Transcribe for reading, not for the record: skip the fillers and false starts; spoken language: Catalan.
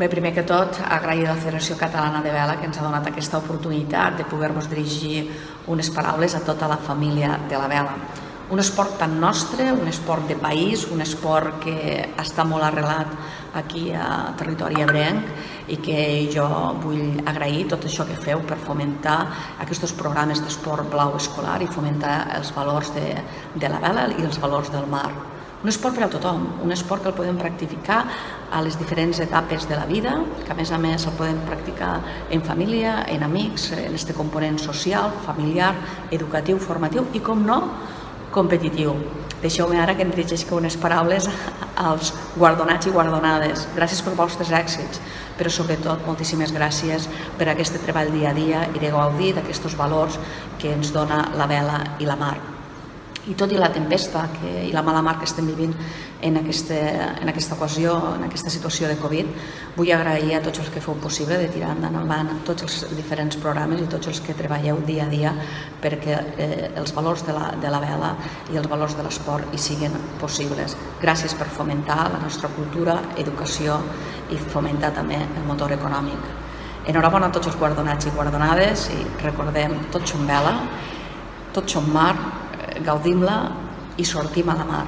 Bé, primer que tot, agrair a la Federació Catalana de Vela que ens ha donat aquesta oportunitat de poder-vos dirigir unes paraules a tota la família de la vela. Un esport tan nostre, un esport de país, un esport que està molt arrelat aquí a territori ebrenc i que jo vull agrair tot això que feu per fomentar aquests programes d'esport blau escolar i fomentar els valors de la vela i els valors del mar. Un esport per a tothom, un esport que el podem practicar a les diferents etapes de la vida, que a més el podem practicar en família, en amics, en este component social, familiar, educatiu, formatiu i, com no, competitiu. Deixeu-me ara que em dirigeixi unes paraules als guardonats i guardonades. Gràcies pels vostres èxits, però sobretot moltíssimes gràcies per aquest treball dia a dia i de gaudir d'aquests valors que ens dona la vela i la mar. I tot i la tempesta i la mala mar que estem vivint en aquesta ocasió, en aquesta situació de Covid, vull agrair a tots els que feu possible de tirar endavant tots els diferents programes i tots els que treballeu dia a dia perquè els valors de la vela i els valors de l'esport hi siguin possibles. Gràcies per fomentar la nostra cultura, educació i fomentar també el motor econòmic. Enhorabona a tots els guardonats i guardonades i recordem, tots som vela, tots som mar, gaudim-la i sortim a la mar.